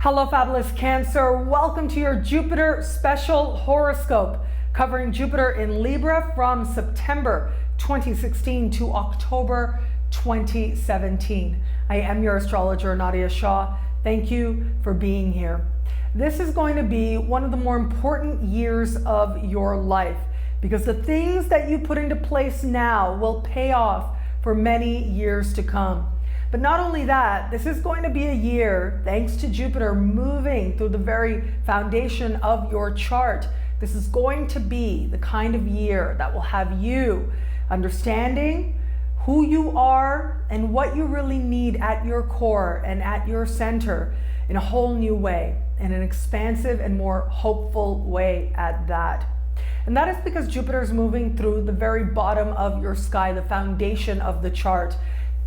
Hello, fabulous Cancer. Welcome to your Jupiter special horoscope covering Jupiter in Libra from September 2016 to October 2017. I am your astrologer, Nadiya Shah. Thank you for being here. This is going to be one of the more important years of your life because the things that you put into place now will pay off for many years to come. But not only that, this is going to be a year, thanks to Jupiter moving through the very foundation of your chart. This is going to be the kind of year that will have you understanding who you are and what you really need at your core and at your center in a whole new way, in an expansive and more hopeful way at that. And that is because Jupiter is moving through the very bottom of your sky, the foundation of the chart.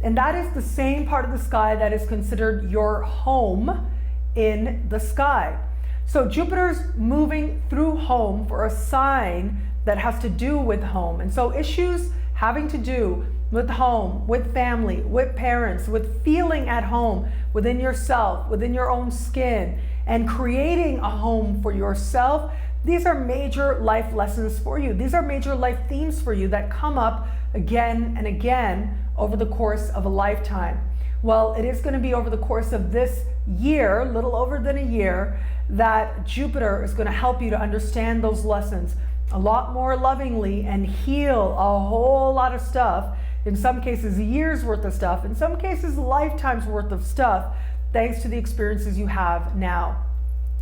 And that is the same part of the sky that is considered your home in the sky. So Jupiter's moving through home for a sign that has to do with home. And so issues having to do with home, with family, with parents, with feeling at home within yourself, within your own skin, and creating a home for yourself, these are major life lessons for you. These are major life themes for you that come up again and again over the course of a lifetime. Well, it is going to be over the course of this year, a little over than a year, that Jupiter is going to help you to understand those lessons a lot more lovingly and heal a whole lot of stuff, in some cases years worth of stuff, in some cases lifetimes worth of stuff, thanks to the experiences you have now.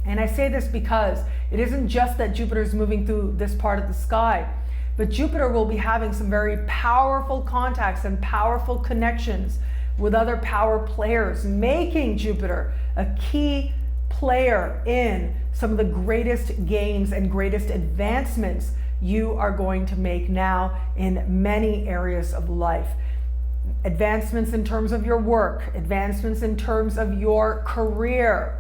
And I say this because it isn't just that Jupiter is moving through this part of the sky, but Jupiter will be having some very powerful contacts and powerful connections with other power players, making Jupiter a key player in some of the greatest gains and greatest advancements you are going to make now in many areas of life. Advancements in terms of your work, advancements in terms of your career,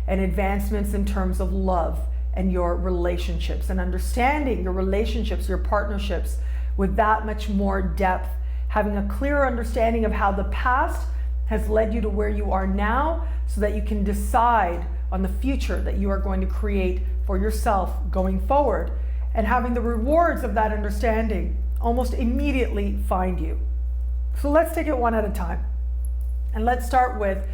and advancements in terms of love and your relationships, and understanding your relationships, your partnerships with that much more depth, having a clearer understanding of how the past has led you to where you are now so that you can decide on the future that you are going to create for yourself going forward, and having the rewards of that understanding almost immediately find you. So let's take it one at a time. And let's start with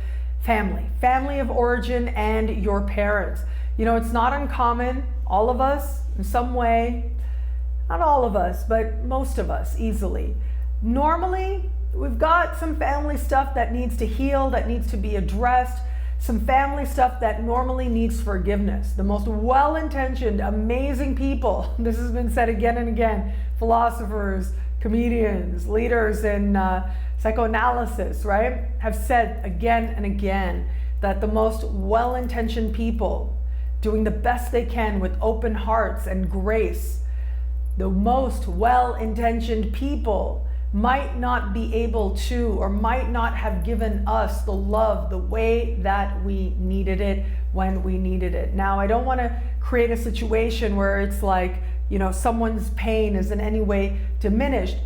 family of origin and your parents. You know, it's not uncommon, all of us in some way, not all of us, but most of us easily. Normally, we've got some family stuff that needs to heal, that needs to be addressed, some family stuff that normally needs forgiveness. The most well-intentioned, amazing people, this has been said again and again, philosophers, comedians, leaders in psychoanalysis, right, have said again and again that the most well-intentioned people doing the best they can with open hearts and grace, the most well-intentioned people might not be able to, or might not have given us the love the way that we needed it when we needed it. Now, I don't want to create a situation where it's like, you know, someone's pain is in any way diminished.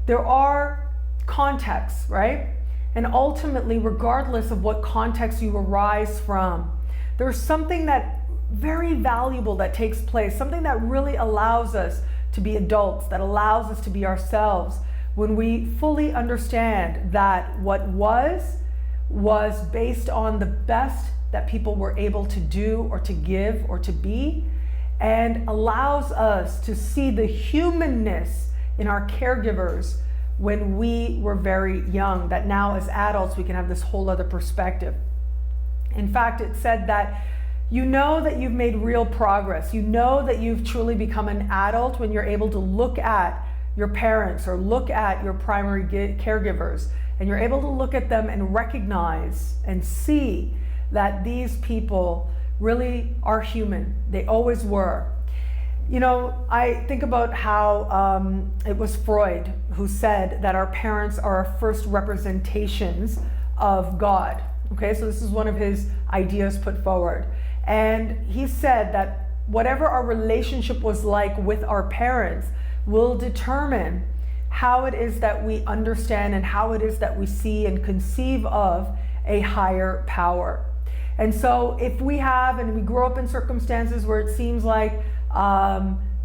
There are contexts, right? And ultimately, regardless of what context you arise from, there's something that very valuable that takes place, something that really allows us to be adults, that allows us to be ourselves, when we fully understand that what was based on the best that people were able to do or to give or to be, and allows us to see the humanness in our caregivers when we were very young, that now as adults we can have this whole other perspective. In fact, it said that you know that you've made real progress. You know that you've truly become an adult when you're able to look at your parents or look at your primary caregivers, and you're able to look at them and recognize and see that these people really are human. They always were. You know, I think about how it was Freud who said that our parents are our first representations of God. Okay, so this is one of his ideas put forward. And he said that whatever our relationship was like with our parents will determine how it is that we understand and how it is that we see and conceive of a higher power. And so if we have, and we grow up in circumstances where it seems like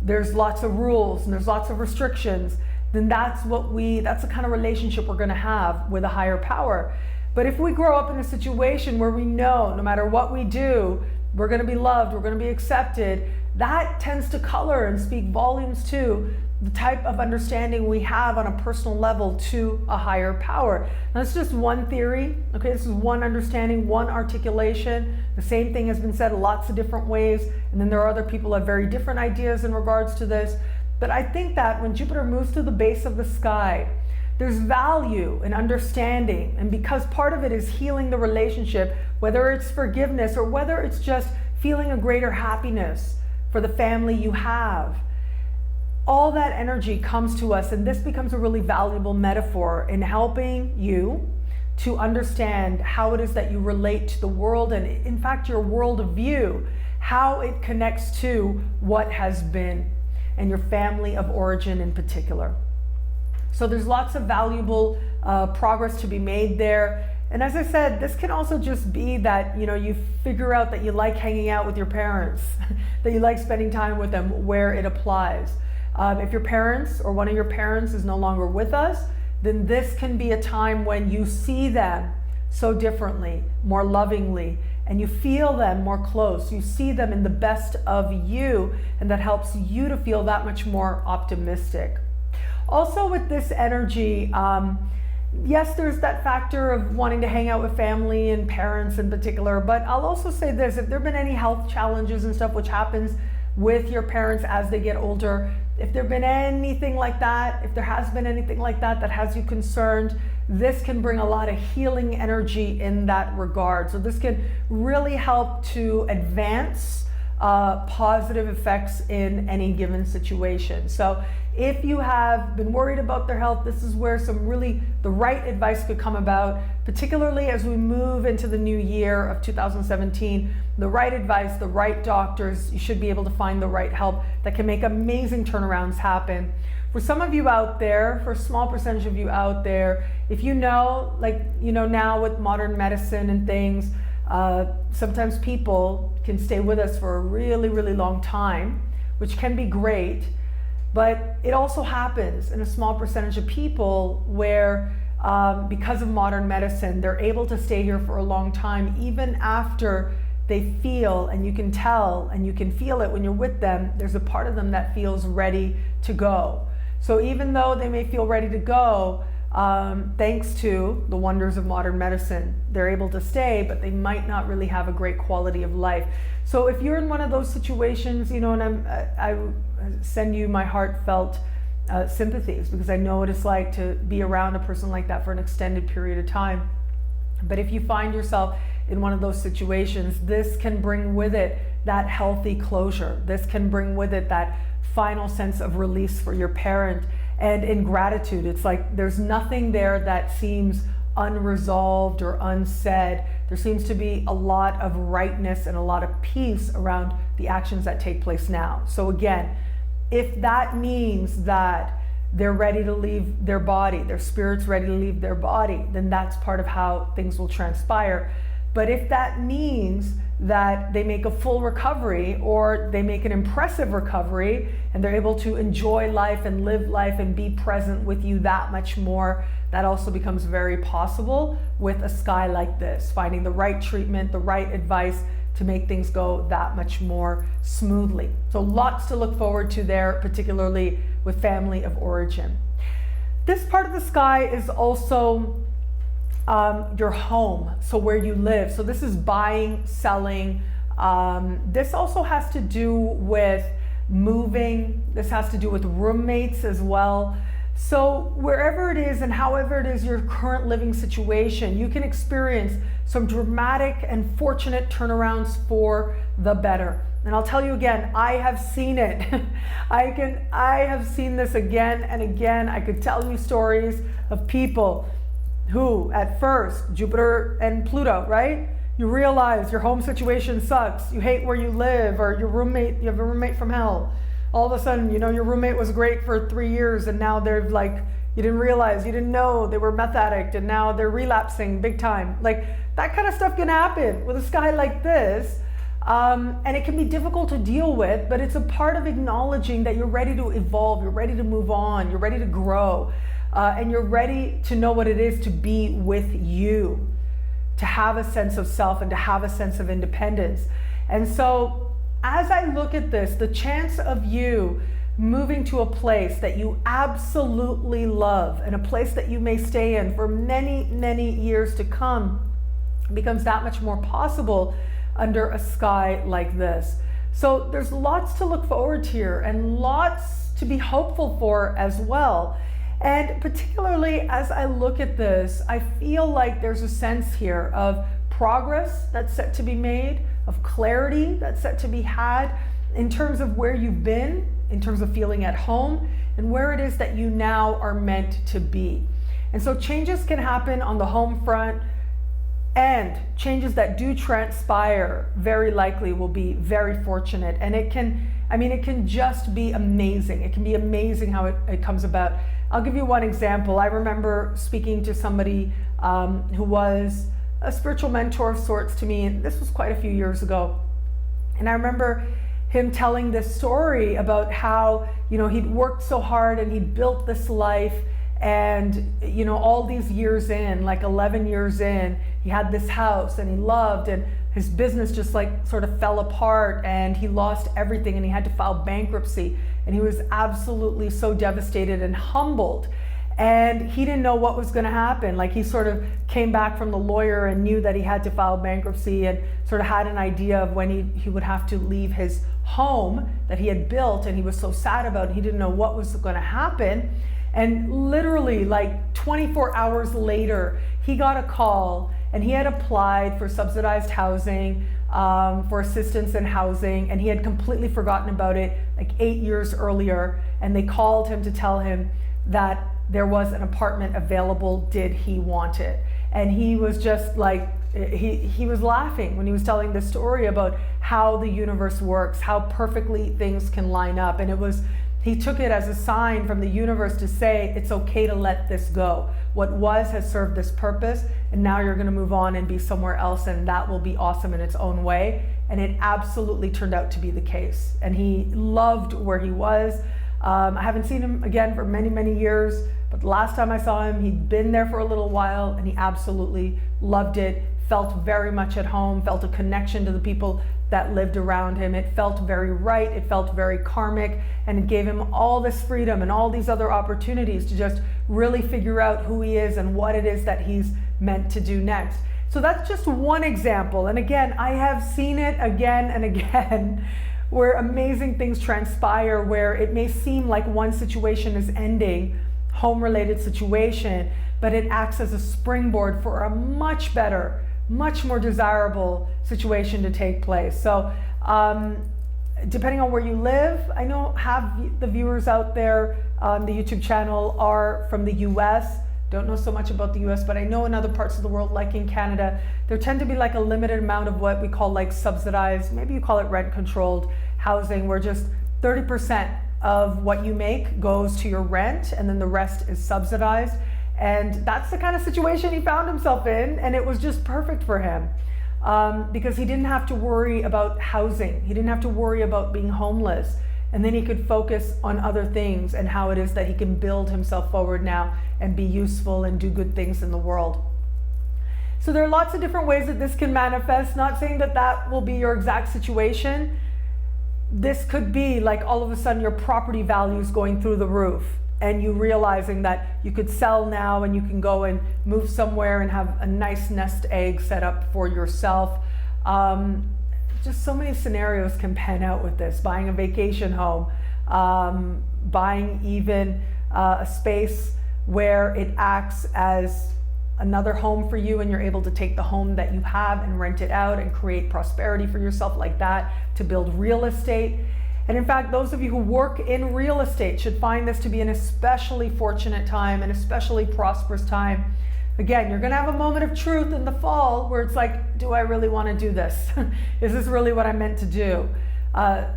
there's lots of rules and there's lots of restrictions, then that's the kind of relationship we're going to have with a higher power. But if we grow up in a situation where we know no matter what we do, we're going to be loved, we're going to be accepted, that tends to color and speak volumes to the type of understanding we have on a personal level to a higher power. Now, that's just one theory, okay? This is one understanding, one articulation. The same thing has been said lots of different ways, and then there are other people who have very different ideas in regards to this. But I think that when Jupiter moves to the base of the sky, there's value in understanding, and because part of it is healing the relationship, whether it's forgiveness or whether it's just feeling a greater happiness for the family you have, all that energy comes to us, and this becomes a really valuable metaphor in helping you to understand how it is that you relate to the world, and in fact your world view, how it connects to what has been and your family of origin in particular. So there's lots of valuable progress to be made there. And as I said, this can also just be that, you figure out that you like hanging out with your parents, that you like spending time with them where it applies. If your parents or one of your parents is no longer with us, then this can be a time when you see them so differently, more lovingly, and you feel them more close. You see them in the best of you, and that helps you to feel that much more optimistic. Also with this energy, yes, there's that factor of wanting to hang out with family and parents in particular, but I'll also say this, if there have been any health challenges and stuff which happens with your parents as they get older, if there have been anything like that, if there has been anything like that that has you concerned, this can bring a lot of healing energy in that regard. So this can really help to advance positive effects in any given situation. So if you have been worried about their health, this is where the right advice could come about, particularly as we move into the new year of 2017. The right advice, the right doctors, you should be able to find the right help that can make amazing turnarounds happen. For some of you out there, for a small percentage of you out there, if now with modern medicine and things, sometimes people can stay with us for a really, really long time, which can be great. But it also happens in a small percentage of people where because of modern medicine, they're able to stay here for a long time, even after they feel, and you can tell and you can feel it when you're with them, there's a part of them that feels ready to go. So even though they may feel ready to go, thanks to the wonders of modern medicine, they're able to stay, but they might not really have a great quality of life. So if you're in one of those situations, and I send you my heartfelt sympathies, because I know what it's like to be around a person like that for an extended period of time. But if you find yourself in one of those situations, this can bring with it that healthy closure. This can bring with it that final sense of release for your parent. And in gratitude, it's like there's nothing there that seems unresolved or unsaid. There seems to be a lot of rightness and a lot of peace around the actions that take place now. So again, if that means that they're ready to leave their body, their spirit's ready to leave their body, then that's part of how things will transpire. But if that means that they make a full recovery, or they make an impressive recovery, and they're able to enjoy life and live life and be present with you that much more, that also becomes very possible with a sky like this, finding the right treatment, the right advice to make things go that much more smoothly. So lots to look forward to there, particularly with family of origin. This part of the sky is also your home, so where you live. So this is buying, selling. This also has to do with moving. This has to do with roommates as well. So wherever it is and however it is your current living situation, you can experience some dramatic and fortunate turnarounds for the better. And I'll tell you again, I have seen it. I have seen this again and again. I could tell you stories of people who at first, Jupiter and Pluto, right? You realize your home situation sucks. You hate where you live, or you have a roommate from hell. All of a sudden, your roommate was great for 3 years, and now they're like, you didn't realize, you didn't know they were meth addict and now they're relapsing big time. Like that kind of stuff can happen with a sky like this. And it can be difficult to deal with, but it's a part of acknowledging that you're ready to evolve, you're ready to move on, you're ready to grow, and you're ready to know what it is to be with you, to have a sense of self and to have a sense of independence. And so as I look at this, the chance of you moving to a place that you absolutely love and a place that you may stay in for many, many years to come becomes that much more possible under a sky like this. So there's lots to look forward to here and lots to be hopeful for as well. And particularly as I look at this, I feel like there's a sense here of progress that's set to be made, of clarity that's set to be had in terms of where you've been, in terms of feeling at home, and where it is that you now are meant to be. And so changes can happen on the home front, and changes that do transpire very likely will be very fortunate. And it can just be amazing. It can be amazing how it comes about. I'll give you one example. I remember speaking to somebody who was a spiritual mentor of sorts to me, and this was quite a few years ago. And I remember him telling this story about how, he'd worked so hard and he'd built this life, and all these years in, like 11 years in, he had this house and he loved, and his business just like sort of fell apart and he lost everything and he had to file bankruptcy, and he was absolutely so devastated and humbled. And he didn't know what was going to happen. Like he sort of came back from the lawyer and knew that he had to file bankruptcy, and sort of had an idea of when he would have to leave his home that he had built, and he was so sad about it. He didn't know what was going to happen. And literally like 24 hours later, he got a call, and he had applied for subsidized housing, for assistance in housing, and he had completely forgotten about it like 8 years earlier. And they called him to tell him that there was an apartment available, did he want it? And he was just like, he was laughing when he was telling this story about how the universe works, how perfectly things can line up. And he took it as a sign from the universe to say, it's okay to let this go. What was has served this purpose, and now you're gonna move on and be somewhere else, and that will be awesome in its own way. And it absolutely turned out to be the case. And he loved where he was. I haven't seen him again for many, many years, but the last time I saw him, he'd been there for a little while, and he absolutely loved it, felt very much at home, felt a connection to the people that lived around him. It felt very right, it felt very karmic, and it gave him all this freedom and all these other opportunities to just really figure out who he is and what it is that he's meant to do next. So that's just one example. And again, I have seen it again and again where amazing things transpire, where it may seem like one situation is ending, home-related situation, but it acts as a springboard for a much better, much more desirable situation to take place. So depending on where you live, I know half the viewers out there on the YouTube channel are from the US. Don't know so much about the US, but I know in other parts of the world, like in Canada, there tend to be like a limited amount of what we call like subsidized, maybe you call it rent controlled housing, where just 30% of what you make goes to your rent and then the rest is subsidized. And that's the kind of situation he found himself in, and it was just perfect for him because he didn't have to worry about housing. He didn't have to worry about being homeless. And then he could focus on other things and how it is that he can build himself forward now and be useful and do good things in the world. So there are lots of different ways that this can manifest. Not saying that that will be your exact situation. This could be like all of a sudden your property values going through the roof, and you realizing that you could sell now and you can go and move somewhere and have a nice nest egg set up for yourself. Just so many scenarios can pan out with this. Buying a vacation home, buying even a space where it acts as another home for you, and you're able to take the home that you have and rent it out and create prosperity for yourself like that, to build real estate. And in fact, those of you who work in real estate should find this to be an especially fortunate time, an especially prosperous time. Again, you're gonna have a moment of truth in the fall where it's like, do I really wanna do this? Is this really what I'm meant to do?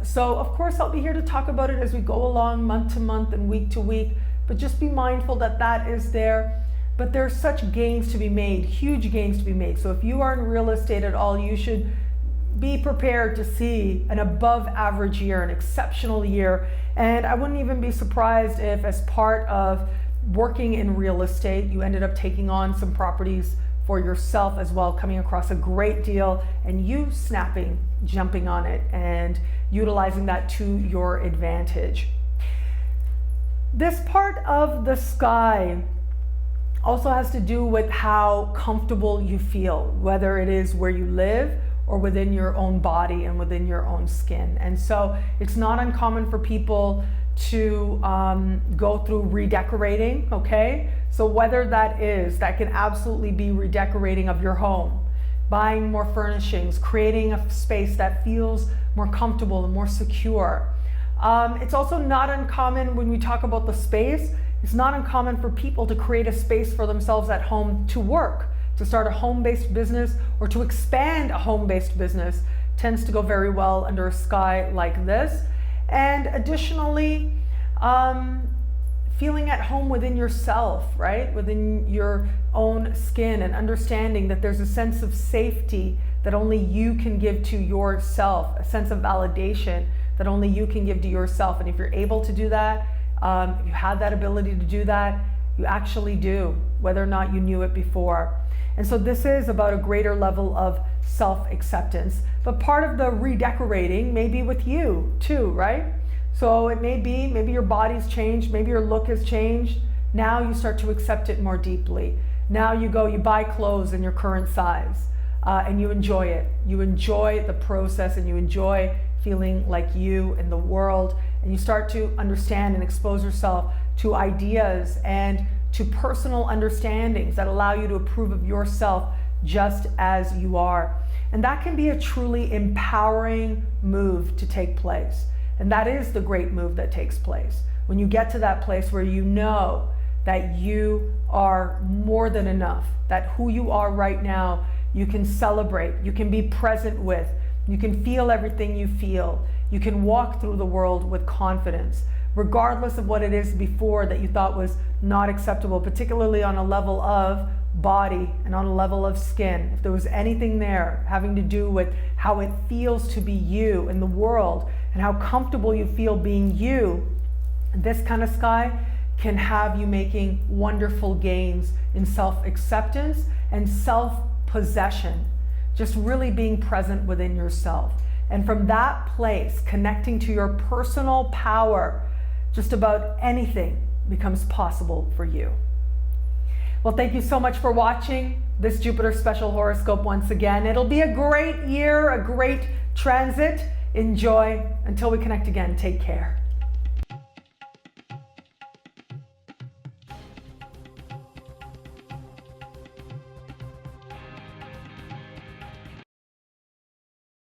So of course, I'll be here to talk about it as we go along month to month and week to week. but just be mindful that that is there. But there's such gains to be made, huge gains to be made. So if you are in real estate at all, you should be prepared to see an above average year, an exceptional year. And I wouldn't even be surprised if, as part of working in real estate, you ended up taking on some properties for yourself as well, coming across a great deal and you jumping on it and utilizing that to your advantage. This part of the sky also has to do with how comfortable you feel, whether it is where you live or within your own body and within your own skin. And so it's not uncommon for people to go through redecorating, okay? So whether that can absolutely be redecorating of your home, buying more furnishings, creating a space that feels more comfortable and more secure. It's also not uncommon when we talk about the space, it's not uncommon for people to create a space for themselves at home to work, to start a home-based business or to expand a home-based business. Tends to go very well under a sky like this. And additionally, feeling at home within yourself, right? Within your own skin, and understanding that there's a sense of safety that only you can give to yourself, a sense of validation that only you can give to yourself. And if you're able to do that, if you have that ability to do that, you actually do, whether or not you knew it before. And so this is about a greater level of self-acceptance. But part of the redecorating may be with you too, right? So it may be, maybe your body's changed, maybe your look has changed. Now you start to accept it more deeply. Now you buy clothes in your current size, and you enjoy it. You enjoy the process and you enjoy feeling like you in the world, and you start to understand and expose yourself to ideas and to personal understandings that allow you to approve of yourself just as you are. And that can be a truly empowering move to take place. And that is the great move that takes place. When you get to that place where you know that you are more than enough, that who you are right now, you can celebrate, you can be present with, you can feel everything you feel, you can walk through the world with confidence, regardless of what it is before that you thought was not acceptable, particularly on a level of body and on a level of skin. If there was anything there having to do with how it feels to be you in the world and how comfortable you feel being you, this kind of sky can have you making wonderful gains in self-acceptance and self-possession, just really being present within yourself. And from that place, connecting to your personal power, just about anything becomes possible for you. Well, thank you so much for watching this Jupiter special horoscope once again. It'll be a great year, a great transit. Enjoy. Until we connect again, take care.